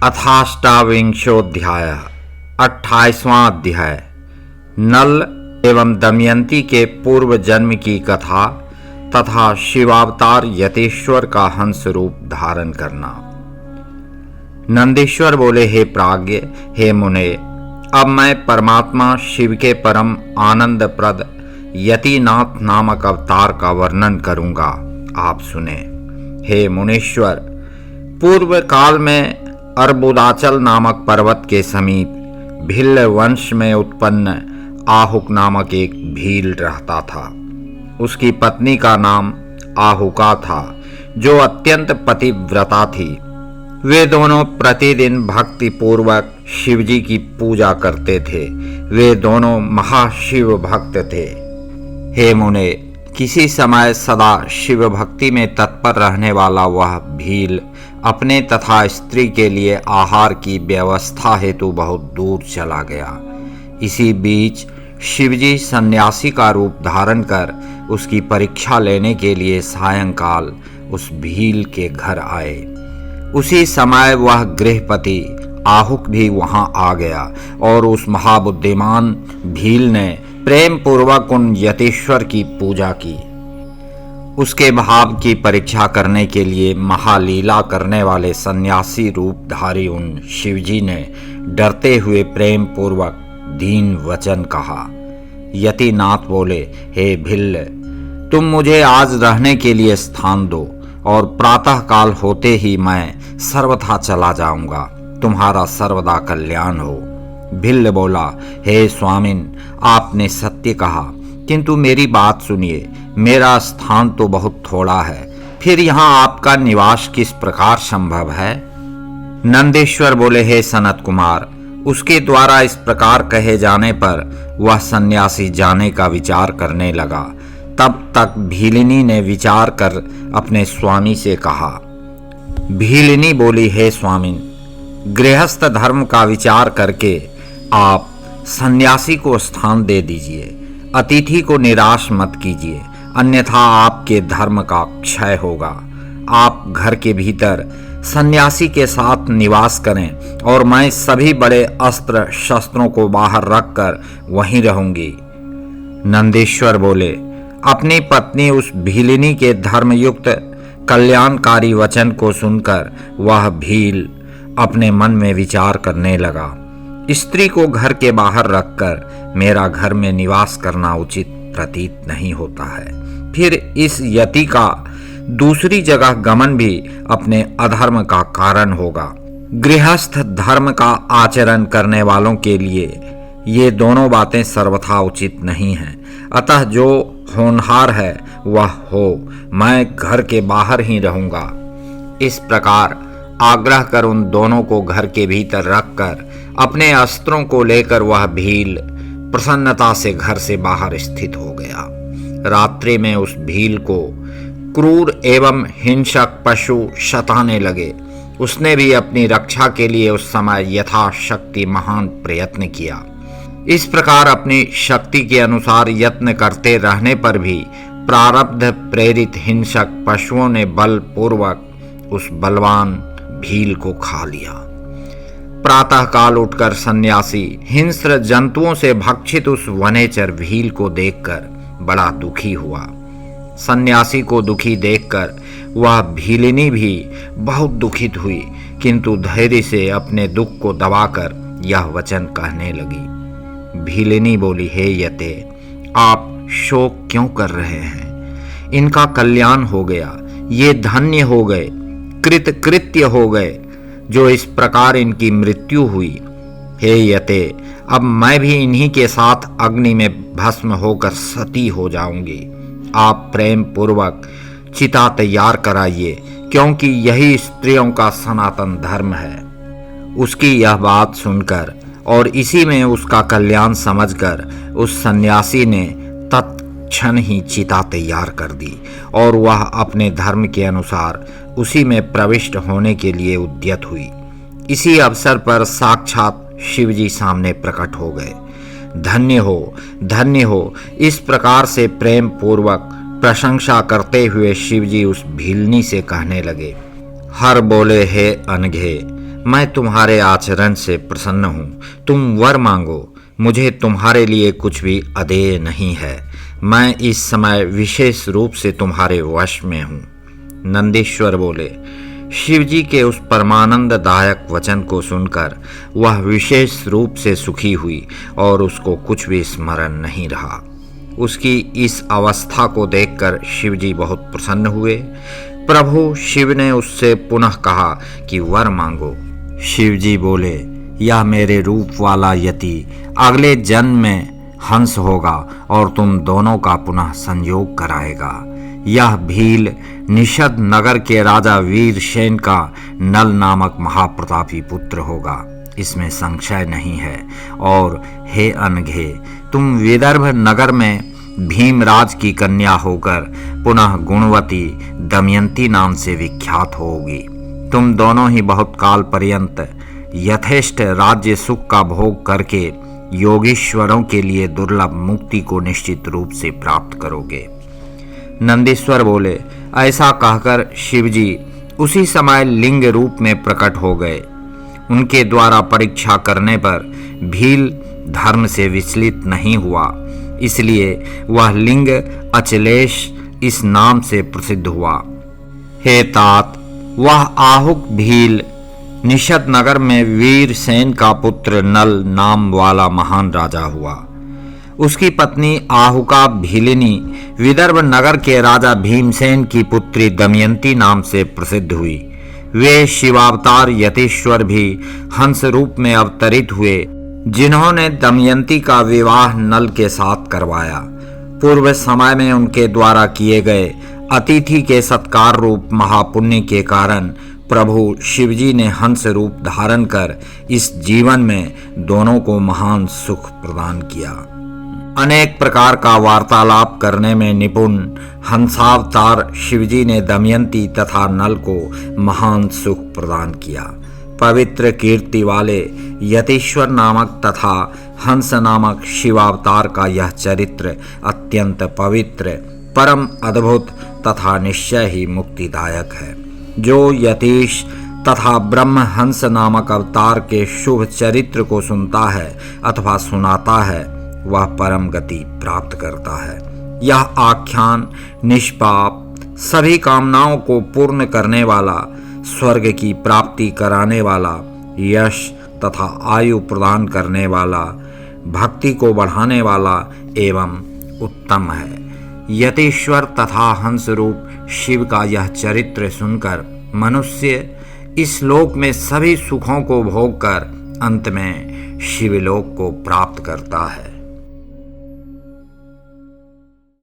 अथाष्टाविंशोऽध्याय 28वां अध्याय। नल एवं दमयंती के पूर्व जन्म की कथा तथा शिवावतार यतेश्वर का हंस रूप धारण करना। नंदीश्वर बोले, हे प्राज्ञ, हे मुने, अब मैं परमात्मा शिव के परम आनंदप्रद यतिनाथ नामक अवतार का वर्णन करूंगा, आप सुने। हे मुनीश्वर, पूर्व काल में अर्बुदाचल नामक पर्वत के समीप भिल्ल वंश में उत्पन्न आहुक नामक एक भील रहता था। उसकी पत्नी का नाम आहुका था, जो अत्यंत पतिव्रता थी। वे दोनों प्रतिदिन भक्ति पूर्वक शिवजी की पूजा करते थे। वे दोनों महाशिव भक्त थे। हे मुने, किसी समय सदा शिव भक्ति में तत्पर रहने वाला वह भील अपने तथा स्त्री के लिए आहार की व्यवस्था हेतु बहुत दूर चला गया। इसी बीच शिवजी सन्यासी का रूप धारण कर उसकी परीक्षा लेने के लिए सायंकाल उस भील के घर आए। उसी समय वह गृहपति आहुक भी वहां आ गया और उस महाबुद्धिमान भील ने प्रेम पूर्वक उन यतीश्वर की पूजा की। उसके भाव की परीक्षा करने के लिए महालीला करने वाले सन्यासी रूपधारी उन शिवजी ने डरते हुए प्रेम पूर्वक दीन वचन कहा। यतिनाथ बोले, हे भिल्ल, तुम मुझे आज रहने के लिए स्थान दो और प्रातः काल होते ही मैं सर्वथा चला जाऊंगा। तुम्हारा सर्वदा कल्याण हो। भिल्ल बोला, हे स्वामिन, आपने सत्य कहा, किंतु मेरी बात सुनिए। मेरा स्थान तो बहुत थोड़ा है, फिर यहाँ आपका निवास किस प्रकार संभव है? नंदेश्वर बोले, हे सनत कुमार, उसके द्वारा इस प्रकार कहे जाने पर वह सन्यासी जाने का विचार करने लगा। तब तक भीलिनी ने विचार कर अपने स्वामी से कहा। भीलिनी बोली, हे स्वामिन, गृहस्थ धर्म का विचार करके आप सन्यासी को स्थान दे दीजिए। अतिथि को निराश मत कीजिए, अन्यथा आपके धर्म का क्षय होगा। आप घर के भीतर सन्यासी के साथ निवास करें और मैं सभी बड़े अस्त्र शस्त्रों को बाहर रखकर वहीं रहूंगी। नंदेश्वर बोले, अपनी पत्नी उस भीलिनी के धर्मयुक्त कल्याणकारी वचन को सुनकर वह भील अपने मन में विचार करने लगा। स्त्री को घर के बाहर रखकर मेरा घर में निवास करना उचित प्रतीत नहीं होता है। फिर इस यति का दूसरी जगह गमन भी अपने अधर्म का कारण होगा। गृहस्थ धर्म का आचरण करने वालों के लिए ये दोनों बातें सर्वथा उचित नहीं हैं। अतः जो होनहार है वह हो, मैं घर के बाहर ही रहूंगा। इस प्रकार आग्रह कर उन दोनों को घर के भीतर रखकर अपने अस्त्रों को लेकर वह भील प्रसन्नता से घर से बाहर स्थित हो गया। रात्रि में उस भील को क्रूर एवं हिंसक पशु सताने लगे। उसने भी अपनी रक्षा के लिए उस समय यथाशक्ति महान प्रयत्न किया। इस प्रकार अपनी शक्ति के अनुसार यत्न करते रहने पर भी प्रारब्ध प्रेरित हिंसक पशुओं ने बलपूर्वक उस बलवान भील को खा लिया। प्रातः काल उठकर सन्यासी हिंस्र जंतुओं से भक्षित उस वनेचर भील को देखकर बड़ा दुखी हुआ। सन्यासी को दुखी देखकर वह भीलिनी भी बहुत दुखित हुई, किंतु धैर्य से अपने दुख को दबाकर यह वचन कहने लगी। भीलिनी बोली, हे यते, आप शोक क्यों कर रहे हैं? इनका कल्याण हो गया, ये धन्य हो गए, कृतकृत्य हो गए, जो इस प्रकार इनकी मृत्यु हुई। हे यते, अब मैं भी इन्हीं के साथ अग्नि में भस्म होकर सती हो जाऊंगी। आप प्रेम पूर्वक चिता तैयार कराइए, क्योंकि यही स्त्रियों का सनातन धर्म है। उसकी यह बात सुनकर और इसी में उसका कल्याण समझकर उस सन्यासी ने तत्क्षण ही चिता तैयार कर दी और वह अपने धर्म के अनुसार उसी में प्रविष्ट होने के लिए उद्यत हुई। इसी अवसर पर साक्षात शिवजी सामने प्रकट हो गए। धन्य हो, धन्य हो, इस प्रकार से प्रेम पूर्वक प्रशंसा करते हुए शिवजी उस भीलनी से कहने लगे। हर बोले, हे अनघे, मैं तुम्हारे आचरण से प्रसन्न हूँ। तुम वर मांगो, मुझे तुम्हारे लिए कुछ भी अदेय नहीं है। मैं इस समय विशेष रूप से तुम्हारे वश में हूँ। नंदीश्वर बोले। शिवजी के उस परमानंददायक वचन को सुनकर वह विशेष रूप से सुखी हुई और उसको कुछ भी स्मरण नहीं रहा। उसकी इस अवस्था को देखकर शिवजी बहुत प्रसन्न हुए। प्रभु शिव ने उससे पुनः कहा कि वर मांगो। शिवजी बोले, यह मेरे रूप वाला यति अगले जन्म में हंस होगा और तुम दोनों का पुनः संयोग कराएगा। यह भील निषद नगर के राजा वीरसेन का नल नामक महाप्रतापी पुत्र होगा, इसमें संशय नहीं है। और हे अनघे, तुम विदर्भ नगर में भीमराज की कन्या होकर पुनः गुणवती दमयंती नाम से विख्यात होगी। तुम दोनों ही बहुत काल पर्यंत यथेष्ट राज्य सुख का भोग करके योगीश्वरों के लिए दुर्लभ मुक्ति को निश्चित रूप से प्राप्त करोगे। नंदीश्वर बोले। ऐसा कहकर शिवजी उसी समय लिंग रूप में प्रकट हो गए। उनके द्वारा परीक्षा करने पर भील धर्म से विचलित नहीं हुआ, इसलिए वह लिंग अचलेश इस नाम से प्रसिद्ध हुआ। हे तात, वह आहुक भील निषद नगर में वीरसेन का पुत्र नल नाम वाला महान राजा हुआ। उसकी पत्नी आहुका भीलिनी विदर्भ नगर के राजा भीमसेन की पुत्री दमयंती नाम से प्रसिद्ध हुई। वे शिवावतार यतीश्वर भी हंस रूप में अवतरित हुए, जिन्होंने दमयंती का विवाह नल के साथ करवाया। पूर्व समय में उनके द्वारा किए गए अतिथि के सत्कार रूप महापुण्य के कारण प्रभु शिवजी ने हंस रूप धारण कर इस जीवन में दोनों को महान सुख प्रदान किया। अनेक प्रकार का वार्तालाप करने में निपुण हंसावतार शिवजी ने दमयंती तथा नल को महान सुख प्रदान किया। पवित्र कीर्ति वाले यतीश्वर नामक तथा हंस नामक शिवावतार का यह चरित्र अत्यंत पवित्र, परम अद्भुत तथा निश्चय ही मुक्तिदायक है। जो यतीश तथा ब्रह्म हंस नामक अवतार के शुभ चरित्र को सुनता है अथवा सुनाता है, वह परम गति प्राप्त करता है। यह आख्यान निष्पाप, सभी कामनाओं को पूर्ण करने वाला, स्वर्ग की प्राप्ति कराने वाला, यश तथा आयु प्रदान करने वाला, भक्ति को बढ़ाने वाला एवं उत्तम है। यतीश्वर तथा हंस रूप शिव का यह चरित्र सुनकर मनुष्य इस लोक में सभी सुखों को भोग कर अंत में शिवलोक को प्राप्त करता है।